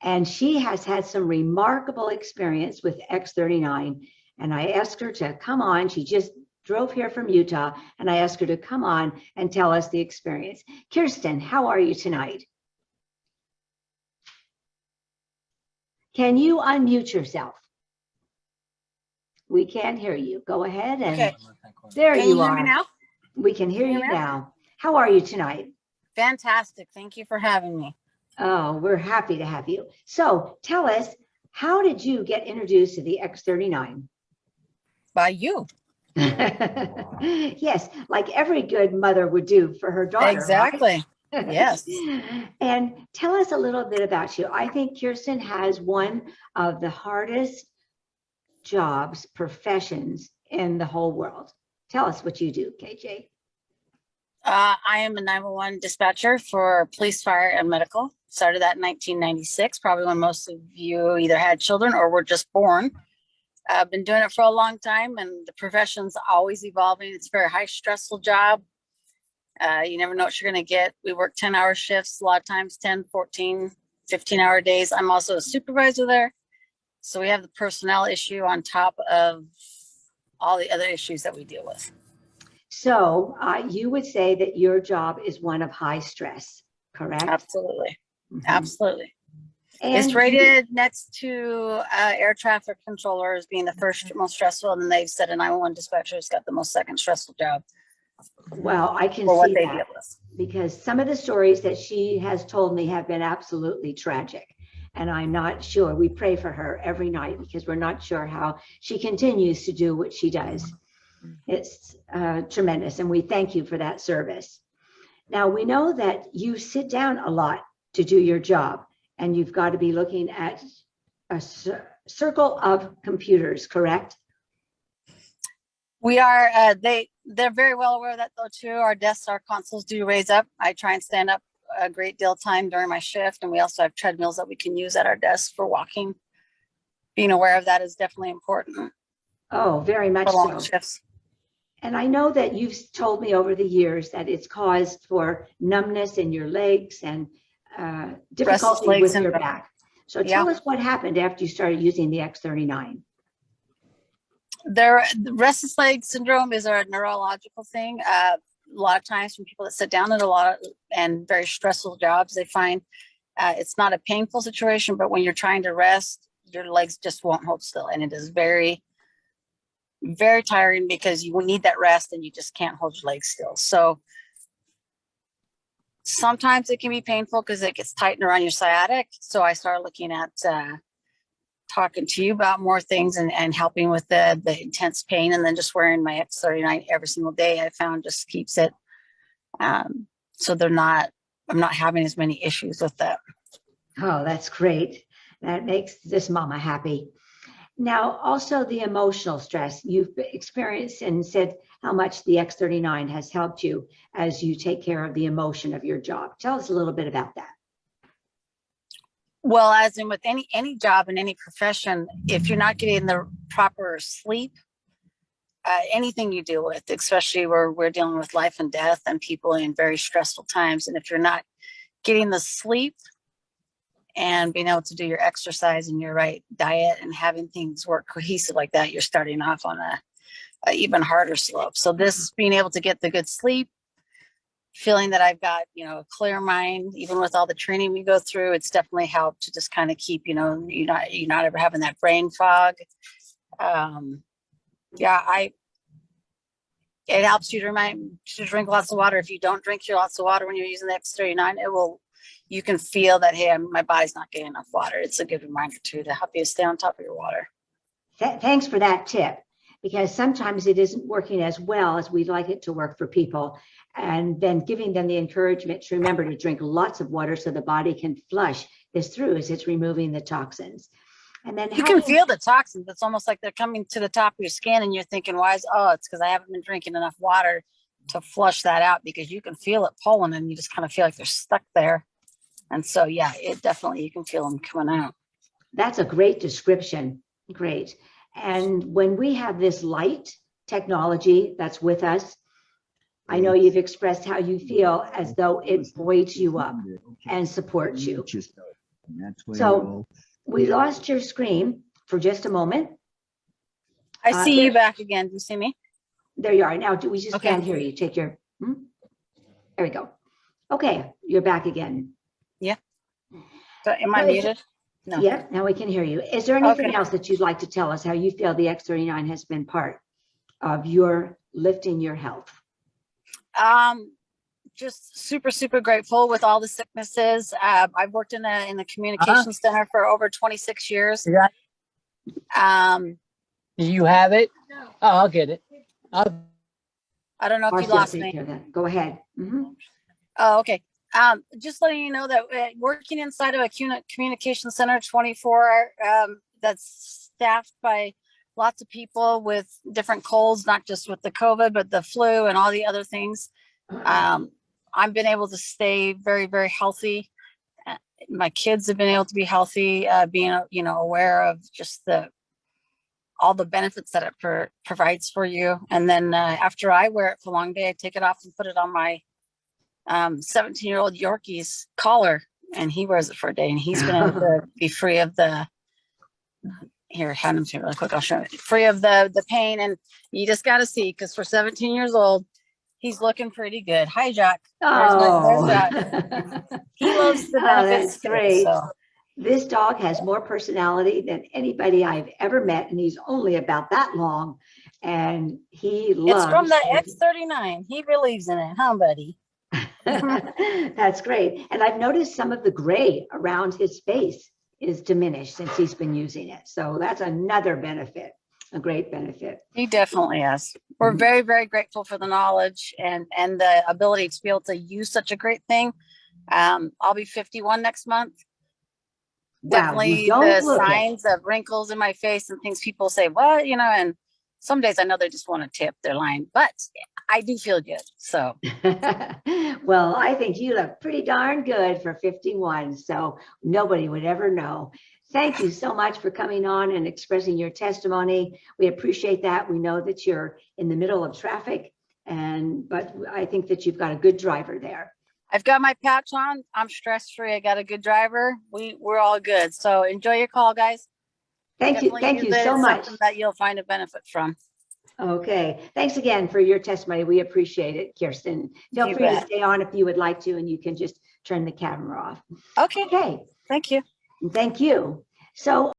And she has had some remarkable experience with X39. And I asked her to come on. She just drove here from Utah, and I asked her to come on and tell us the experience. Kjirsten, how are you tonight? Can you unmute yourself? We can't hear you. Go ahead and okay. There can you hear are. Me now? We can hear you now. How are you tonight? Fantastic. Thank you for having me. Oh, we're happy to have you. So tell us, how did you get introduced to the X39? By you. Yes, like every good mother would do for her daughter. Exactly. Right? Yes. And tell us a little bit about you. I think Kjirsten has one of the hardest jobs, professions in the whole world. Tell us what you do, KJ. I am a 911 dispatcher for police, fire, and medical. Started that in 1996, probably when most of you either had children or were just born. I've been doing it for a long time, and the profession's always evolving. It's a very high stressful job. You never know what you're going to get. We work 10-hour shifts, a lot of times 10, 14, 15-hour days. I'm also a supervisor there. So we have the personnel issue on top of all the other issues that we deal with. So you would say that your job is one of high stress, correct? Absolutely. Absolutely. And it's rated next to air traffic controller as being the first most stressful, and then they've said a 911 dispatcher has got the most second stressful job. Well, I can see that because some of the stories that she has told me have been absolutely tragic. And I'm not sure. We pray for her every night because we're not sure how she continues to do what she does. It's tremendous, and we thank you for that service. Now, we know that you sit down a lot to do your job, and you've got to be looking at a circle of computers, correct? We are. They're very well aware of that, though, too. Our desks, our consoles do raise up. I try and stand up a great deal of time during my shift, and we also have treadmills that we can use at our desks for walking. Being aware of that is definitely important. Oh, very much so. Shifts. And I know that you've told me over the years that it's caused for numbness in your legs and difficulty with your back. So tell us what happened after you started using the X39. The restless leg syndrome is a neurological thing. A lot of times when people that sit down and very stressful jobs, they find it's not a painful situation, but when you're trying to rest, your legs just won't hold still. And it is very, very tiring because you need that rest and you just can't hold your legs still. So sometimes it can be painful because it gets tightened around your sciatic. So I started looking at talking to you about more things and helping with the intense pain, and then just wearing my X39 every single day, I found just keeps it. So I'm not having as many issues with that. Oh, that's great. That makes this mama happy. Now, also the emotional stress you've experienced and said how much the X39 has helped you as you take care of the emotion of your job. Tell us a little bit about that. Well, as in with any job in any profession, if you're not getting the proper sleep, anything you deal with, especially where we're dealing with life and death and people in very stressful times, and if you're not getting the sleep and being able to do your exercise and your right diet and having things work cohesive like that, you're starting off on a even harder slope. So this being able to get the good sleep, feeling that I've got, a clear mind, even with all the training we go through, it's definitely helped to just kind of keep, you're not ever having that brain fog. It helps you to drink lots of water. If you don't drink lots of water when you're using the X39, you can feel that, hey, my body's not getting enough water. It's a good reminder too, to help you stay on top of your water. Thanks for that tip, because sometimes it isn't working as well as we'd like it to work for people. And then giving them the encouragement to remember to drink lots of water so the body can flush this through as it's removing the toxins. And then you can feel the toxins. It's almost like they're coming to the top of your skin and you're thinking, it's because I haven't been drinking enough water to flush that out, because you can feel it pulling and you just kind of feel like they're stuck there. And so, you can feel them coming out. That's a great description. Great. And when we have this light technology that's with us, I know you've expressed how you feel as though it buoys you up and supports you. That's where So we lost your screen for just a moment. I see you back again. Do you see me? There you are. Now, we just Okay. can't hear you. Take your, there we go. Okay, you're back again. Yeah. So am I So muted? No. Yeah, now we can hear you. Is there anything Okay. else that you'd like to tell us, how you feel the X39 has been part of your lifting your health? Just super, super grateful with all the sicknesses. I've worked in the communication center for over 26 years. Yeah. Do you have it? Oh, I'll get it. I don't know if you lost me. Go ahead. Oh, okay. Just letting you know that working inside of a communication center 24, that's staffed by lots of people with different colds, not just with the COVID, but the flu and all the other things. I've been able to stay very, very healthy. My kids have been able to be healthy, being, aware of just all the benefits that it provides for you. And then after I wear it for a long day, I take it off and put it on my 17-year-old Yorkie's collar, and he wears it for a day, and he's been able to be free of the hand him to me really quick, I'll show you, free of the pain. And you just got to see, because for 17 years old, he's looking pretty good. Hi, Jack. Oh, there's Jack. He loves the benefits. That's great. So. This dog has more personality than anybody I've ever met, and he's only about that long, and he loves. It's from the X39. He believes in it, huh, buddy? That's great. And I've noticed some of the gray around his face is diminished since he's been using it. So that's another benefit, a great benefit. He definitely has. We're very, very grateful for the knowledge and the ability to be able to use such a great thing. I'll be 51 next month. Wow, definitely the signs of wrinkles in my face and things people say, what, and some days I know they just want to tip their line, but I do feel good. So. Well, I think you look pretty darn good for 51. So nobody would ever know. Thank you so much for coming on and expressing your testimony. We appreciate that. We know that you're in the middle of traffic, but I think that you've got a good driver there. I've got my patch on. I'm stress-free. I got a good driver. We're all good. So enjoy your call, guys. Thank you. Thank you so much. That you'll find a benefit from. Okay. Thanks again for your testimony. We appreciate it, Kjirsten. Feel free to stay on if you would like to, and you can just turn the camera off. Okay. Thank you. Thank you. So